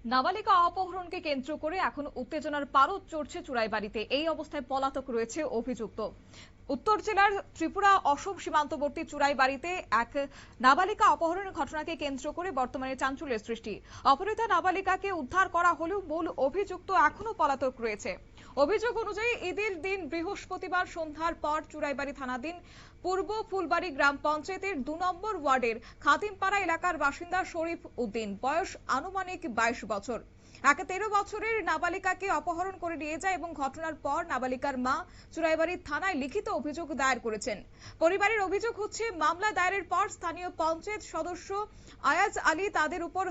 নাবালিকা অপহরণকে কেন্দ্র করে এখন উত্তেজনার পারদ চড়ছে চুরাইবাড়িতে। এই অবস্থায় পলাতক রয়েছে অভিযুক্ত। উত্তর জেলার ত্রিপুরা অসম সীমান্তবর্তী চুরাইবাড়িতে এক নাবালিকা অপহরণের ঘটনাকে কেন্দ্র করে বর্তমানে চাঞ্চল্যের সৃষ্টি। অপহৃতা নাবালিকাকে উদ্ধার করা হলেও মূল অভিযুক্ত এখনো পলাতক রয়েছে। অভিযোগ অনুযায়ী ঈদের দিন বৃহস্পতিবার সন্ধ্যার পর চুরাইবাড়ি থানাধীন পূর্ব ফুলবাড়ি গ্রাম পঞ্চায়েতের ২ নম্বর ওয়ার্ডের খাতিমপাড়া এলাকার বাসিন্দা শরীফ উদ্দিন, বয়স আনুমানিক ২২ বছর, এক ১৩ বছরের নাবালিকাকে অপহরণ করে নিয়ে যায় এবং ঘটনার পর নাবালিকার মা চুরাইবাড়ি থানায় লিখিত অভিযোগ দায়ের করেছেন। পরিবারের অভিযোগ হচ্ছে, মামলা দায়েরের পর স্থানীয় পঞ্চায়েত সদস্য আয়াজ আলী তাদের উপর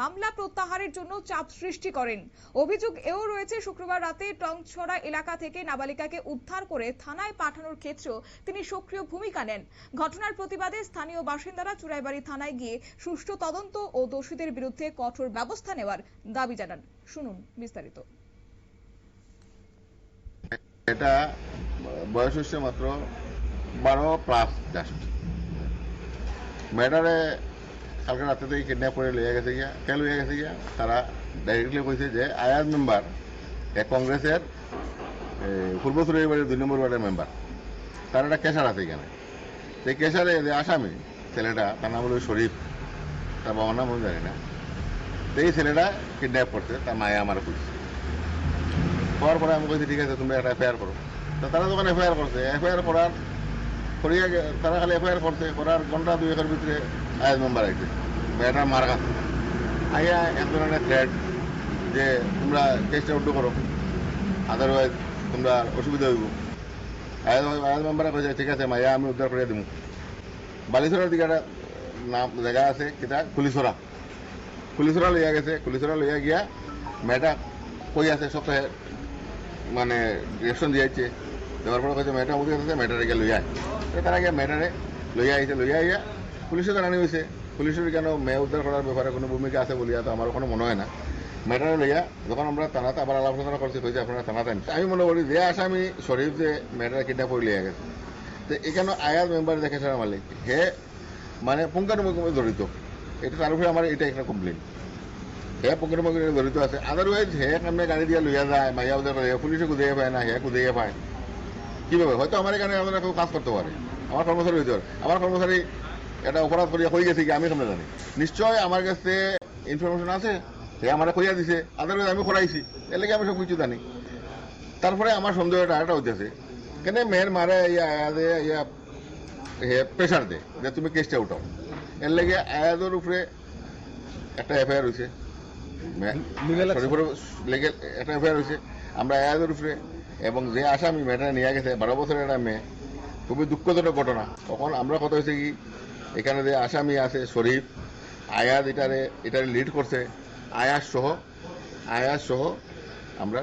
মামলা প্রত্যাহারের জন্য চাপ সৃষ্টি করেন। অভিযোগ এও রয়েছে, শুক্রবার রাতে টংছড়া এলাকা থেকে নাবালিকাকে উদ্ধার করে থানায় পাঠানোর ক্ষেত্রেও তিনি সক্রিয় ভূমিকা নেন। ঘটনার প্রতিবাদে স্থানীয় বাসিন্দারা চুরাইবাড়ি থানায় গিয়ে সুষ্ঠু তদন্ত ও দোষীদের বিরুদ্ধে কঠোর ব্যবস্থা নেওয়ার দাবি জানান। শুনুন বিস্তারিত। এটা বয়স হচ্ছে মাত্র 12+ জাস্ট। মেয়েটারে কালকে রাতে থেকে কিডন্যাপ করে লইয়া গেছে গিয়া। কে লইয়া গেছে গিয়া? তারা ডাইরেক্টলি কইছে যে আয়াজ মেম্বার কংগ্রেসের পূর্ব চুরাইবাড়ির ২ নম্বর ওয়ার্ডের মেম্বার, তার একটা কেশার আছে এখানে। সেই কেশারে যে আসামি ছেলেটা, তার নাম হলো শরীফ, তার বাবার নাম আমি জানি না। এই ছেলেটা কিডন্যাপ করছে, তার মায়ে আমার খুঁজছে। হওয়ার পরে আমি বলছি ঠিক আছে তুমি একটা এফআইআর করো। তো তারা যখন এফআইআর করছে, এফআইআর করার করিয়া তারা খালি এফআইআর করছে, করার ঘন্টা ২-১ ভিতরে আয়াজ মেম্বার আইছে, মেয়েটার মার কাছে আইয়া এক ধরনের থ্রেট যে তোমরা কেসটা উড্ডু করো, আদারওয়াইজ তোমরা অসুবিধা হইব। আয়াজ মেম্বারে কইছে ঠিক আছে মাইয়া আমি উদ্ধার করে দিব। বালিছড়ার দিকে একটা নাম জায়গা আছে, সেটা কুলিছড়া। কুলিছড়া লইয়া গেছে, কুলিছড়া লইয়া গিয়া মেয়েটা কই আছে সপ্তাহে মানে ডিরেকশন দিয়েছে। দেওয়ার পরে কইছে মেয়েটা উঠে গেছে, মেয়েটারে গিয়ে লইয়া তারা গিয়ে মেয়েটারে লইয়া আইছে। লইয়া আইয়া পুলিশে জানানি হয়েছে। পুলিশের কেন মেয়ে উদ্ধার করার ব্যাপারে কোনো ভূমিকা আছে বলিয়া তো আমার কোনো মনে হয় না। মেয়েটারে লইয়া যখন আমরা থানাতে আবার আলোচনা করছি, কইছে আপনারা থানাতে আনছে। আমি মনে করি যে আসামি শরীফ যে মেয়েটারে কিডন্যাপ করে লইয়া গেছে, তো এখানে আয়াজ মেম্বার দেখে সারা মালিক হে মানে পুঙ্খানুপুঙ্খভাবে জড়িত। এটা তার উপরে আমার এটা একটা কমপ্লেন। হে পুঙ্খানুপুঙ্খ জড়িত আছে। আদারওয়াইজ হে কেমনে গাড়ি দিয়ে লইয়া যায়, মাইয়া উদ্ধার করে, পুলিশে কুদিয়ে পায় না, হে কুদিয়ে পায় কিভাবে? হয়তো আমার এখানে আমরা কেউ কাজ করতে পারে, আমার কর্মচারী হইতে পারে। আমার কর্মচারী এটা অপরাধ করিয়া হয়ে গেছে কি আমি কেমনে জানি? নিশ্চয় আমার কাছে ইনফরমেশন আছে, হে আমার কইয়া দিছে, আদারওয়াইজ আমি করাইছি, এর লেগে আমি সব কিছু জানি। তারপরে আমার সন্দেহটা একটা হইতেছে, কেন মেয়ের মারে ইয়া হে প্রেশার দে যে তুমি কেসটা উঠাও। এর লেগে আয়াজের উপরে একটা এফআইআর হয়েছে, একটা এফআইআর হয়েছে আমরা আয়াজের উপরে। এবং যে আসামি মেয়েটা নিয়ে গেছে 12 বছরের একটা মেয়ে, খুবই দুঃখজনক ঘটনা। তখন আমরা কথা হয়েছে কি, এখানে যে আসামি আছে শরীফ, আয়াজ এটারে লিড করছে, আয়াজ সহ আমরা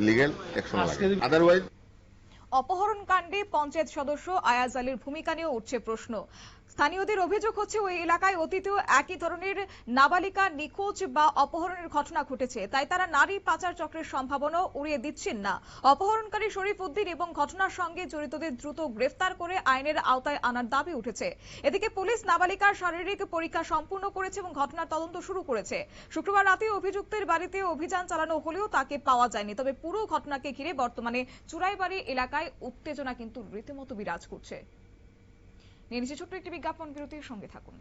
লিগেল অ্যাকশন লাগে। আদারওয়াইজ অপহরণ কাণ্ডে পঞ্চায়েত সদস্য আয়াজ আলীর ভূমিকা নিয়ে উঠছে প্রশ্ন। স্থানীয়দের অভিযোগ হচ্ছে, ওই এলাকায় অতীতেও একই ধরনের নাবালিকা নিখোঁজ বা অপহরণের ঘটনা ঘটেছে, তাই তারা নারী পাচার চক্রের সম্ভাবনা উড়িয়ে দিচ্ছেন না। অপহরণকারী শরীফ উদ্দিন এবং ঘটনার সঙ্গে জড়িতদের দ্রুত গ্রেফতার করে আইনের আওতায় আনার দাবি উঠেছে। এদিকে পুলিশ নাবালিকার শারীরিক পরীক্ষা সম্পূর্ণ করেছে এবং ঘটনার তদন্ত শুরু করেছে। শুক্রবার রাতে অভিযুক্তের বাড়িতে অভিযান চালানো হলেও তাকে পাওয়া যায়নি। তবে পুরো ঘটনাকে ঘিরে বর্তমানে চুরাইবাড়ি এলাকায় উত্তেজনা কিন্তু রীতিমতো বিরাজ করছে। নিয়ে নিচ্ছে ছোট্ট একটি বিজ্ঞাপন বিরতির সঙ্গে থাকুন।